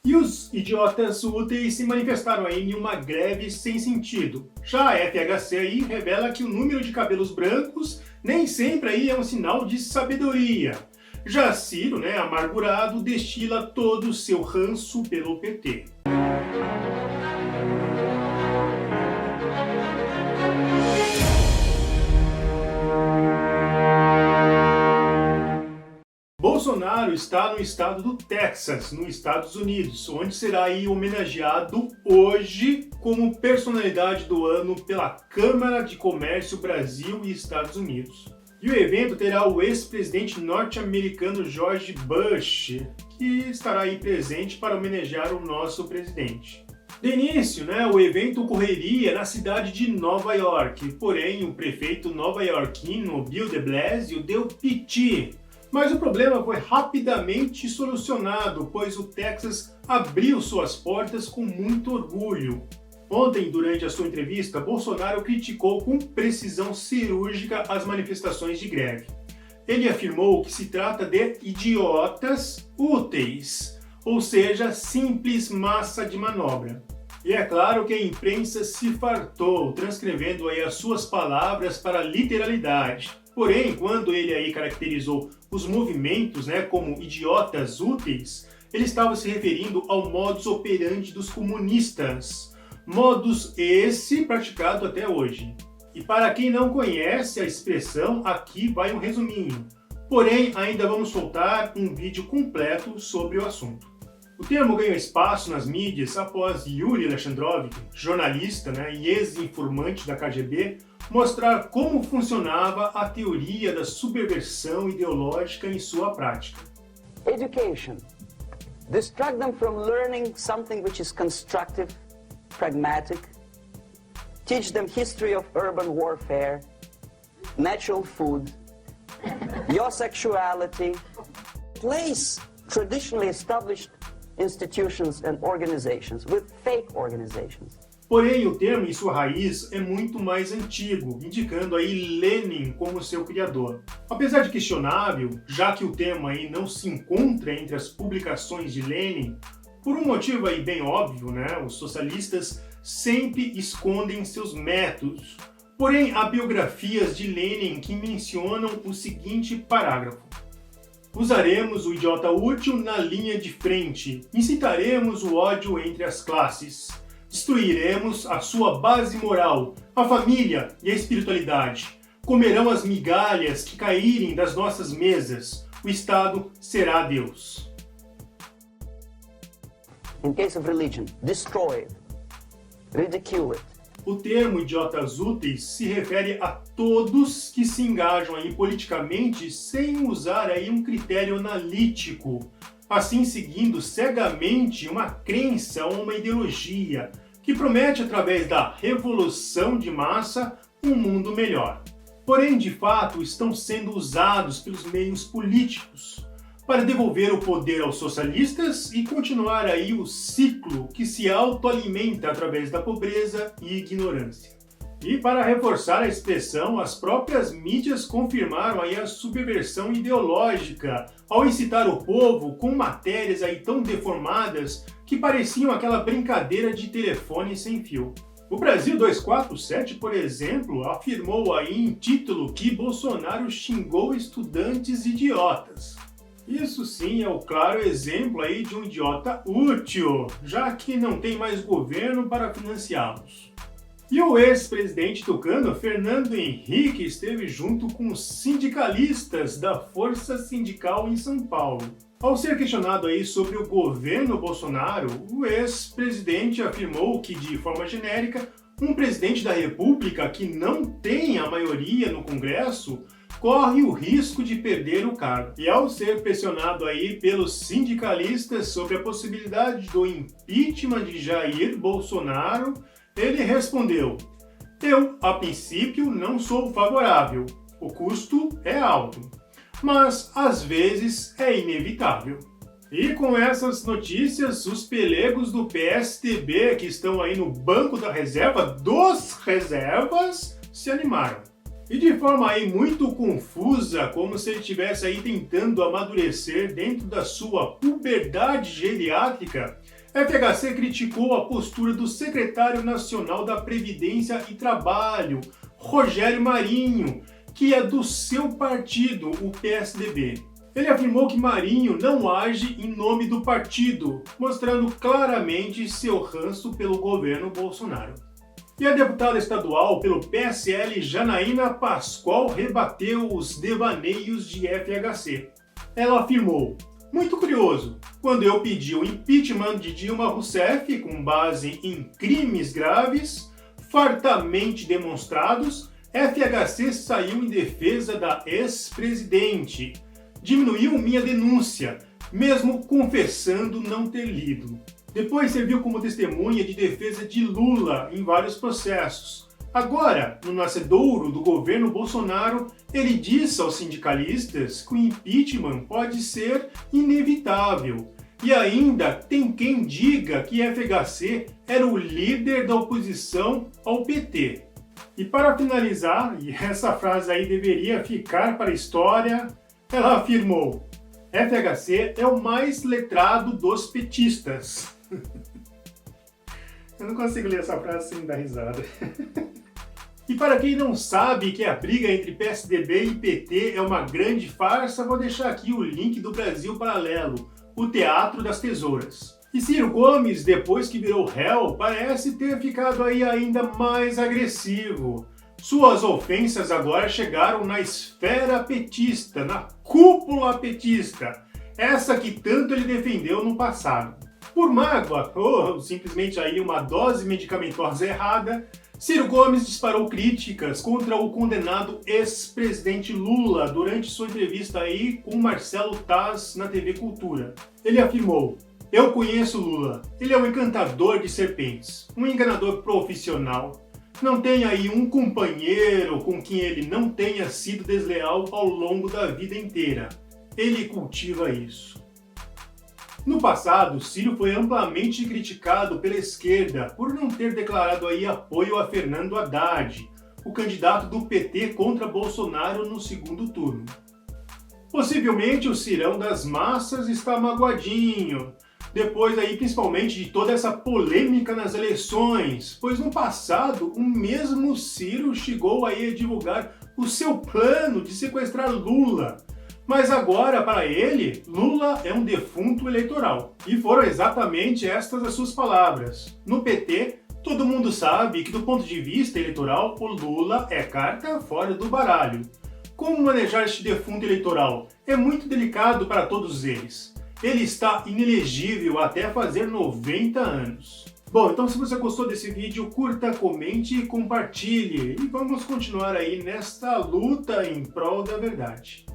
E os idiotas úteis se manifestaram aí em uma greve sem sentido. Já a FHC aí revela que o número de cabelos brancos nem sempre aí é um sinal de sabedoria. Já Ciro, amargurado, destila todo o seu ranço pelo PT. Bolsonaro está no estado do Texas, nos Estados Unidos, onde será aí homenageado hoje como personalidade do ano pela Câmara de Comércio Brasil e Estados Unidos. E o evento terá o ex-presidente norte-americano George Bush, que estará aí presente para homenagear o nosso presidente. De início, o evento ocorreria na cidade de Nova York, porém o prefeito nova-iorquino Bill de Blasio deu piti. Mas o problema foi rapidamente solucionado, pois o Texas abriu suas portas com muito orgulho. Ontem, durante a sua entrevista, Bolsonaro criticou com precisão cirúrgica as manifestações de greve. Ele afirmou que se trata de idiotas úteis, ou seja, simples massa de manobra. E é claro que a imprensa se fartou, transcrevendo aí as suas palavras para a literalidade. Porém, quando ele aí caracterizou os movimentos como idiotas úteis, ele estava se referindo ao modus operandi dos comunistas. Modus esse praticado até hoje. E para quem não conhece a expressão, aqui vai um resuminho. Porém, ainda vamos soltar um vídeo completo sobre o assunto. O termo ganhou espaço nas mídias após Yuri Alexandrovich, jornalista e ex-informante da KGB, mostrar como funcionava a teoria da subversão ideológica em sua prática. Education. Distract them from learning something which is constructive, pragmatic. Teach them history of urban warfare, natural food, your sexuality. Place traditionally established institutions and organizations with fake organizations. Porém, o termo em sua raiz é muito mais antigo, indicando aí Lenin como seu criador. Apesar de questionável, já que o termo aí não se encontra entre as publicações de Lenin, por um motivo aí bem óbvio, os socialistas sempre escondem seus métodos. Porém, há biografias de Lenin que mencionam o seguinte parágrafo: usaremos o idiota útil na linha de frente, incitaremos o ódio entre as classes. Destruiremos a sua base moral, a família e a espiritualidade. Comerão as migalhas que caírem das nossas mesas. O Estado será Deus. In case of religion, destroy it, ridicule it. O termo idiotas úteis se refere a todos que se engajam aí politicamente sem usar aí um critério analítico, assim seguindo cegamente uma crença ou uma ideologia que promete, através da revolução de massa, um mundo melhor. Porém, de fato, estão sendo usados pelos meios políticos para devolver o poder aos socialistas e continuar aí o ciclo que se autoalimenta através da pobreza e ignorância. E para reforçar a expressão, as próprias mídias confirmaram aí a subversão ideológica ao incitar o povo com matérias aí tão deformadas que pareciam aquela brincadeira de telefone sem fio. O Brasil 247, por exemplo, afirmou aí em título que Bolsonaro xingou estudantes idiotas. Isso sim é o claro exemplo aí de um idiota útil, já que não tem mais governo para financiá-los. E o ex-presidente tucano, Fernando Henrique, esteve junto com os sindicalistas da Força Sindical em São Paulo. Ao ser questionado aí sobre o governo Bolsonaro, o ex-presidente afirmou que, de forma genérica, um presidente da República que não tem a maioria no Congresso corre o risco de perder o cargo. E ao ser pressionado aí pelos sindicalistas sobre a possibilidade do impeachment de Jair Bolsonaro, ele respondeu: eu, a princípio, não sou favorável. O custo é alto, mas às vezes é inevitável. E com essas notícias, os pelegos do PSDB que estão aí no banco da reserva dos reservas se animaram. E de forma aí muito confusa, como se ele estivesse aí tentando amadurecer dentro da sua puberdade geriátrica, FHC criticou a postura do secretário nacional da Previdência e Trabalho, Rogério Marinho, que é do seu partido, o PSDB. Ele afirmou que Marinho não age em nome do partido, mostrando claramente seu ranço pelo governo Bolsonaro. E a deputada estadual pelo PSL, Janaína Pascoal, rebateu os devaneios de FHC. Ela afirmou: muito curioso, quando eu pedi o impeachment de Dilma Rousseff com base em crimes graves, fartamente demonstrados, FHC saiu em defesa da ex-presidente. Diminuiu minha denúncia, mesmo confessando não ter lido. Depois serviu como testemunha de defesa de Lula em vários processos. Agora, no nascedouro do governo Bolsonaro, ele disse aos sindicalistas que o impeachment pode ser inevitável. E ainda tem quem diga que FHC era o líder da oposição ao PT. E para finalizar, e essa frase aí deveria ficar para a história, ela afirmou: FHC é o mais letrado dos petistas. Eu não consigo ler essa frase sem dar risada. E para quem não sabe que a briga entre PSDB e PT é uma grande farsa, vou deixar aqui o link do Brasil Paralelo, o Teatro das Tesouras. E Ciro Gomes, depois que virou réu, parece ter ficado aí ainda mais agressivo. Suas ofensas agora chegaram na esfera petista, na cúpula petista, essa que tanto ele defendeu no passado. Por mágoa, ou simplesmente aí uma dose medicamentosa errada, Ciro Gomes disparou críticas contra o condenado ex-presidente Lula durante sua entrevista aí com Marcelo Taz na TV Cultura. Ele afirmou: eu conheço Lula, ele é um encantador de serpentes, um enganador profissional. Não tem aí um companheiro com quem ele não tenha sido desleal ao longo da vida inteira. Ele cultiva isso. No passado, Ciro foi amplamente criticado pela esquerda por não ter declarado aí apoio a Fernando Haddad, o candidato do PT contra Bolsonaro no segundo turno. Possivelmente o Cirão das massas está magoadinho, depois aí principalmente de toda essa polêmica nas eleições, pois no passado o mesmo Ciro chegou aí a divulgar o seu plano de sequestrar Lula. Mas agora, para ele, Lula é um defunto eleitoral. E foram exatamente estas as suas palavras. No PT, todo mundo sabe que do ponto de vista eleitoral, o Lula é carta fora do baralho. Como manejar este defunto eleitoral? É muito delicado para todos eles. Ele está inelegível até fazer 90 anos. Bom, então se você gostou desse vídeo, curta, comente e compartilhe. E vamos continuar aí nesta luta em prol da verdade.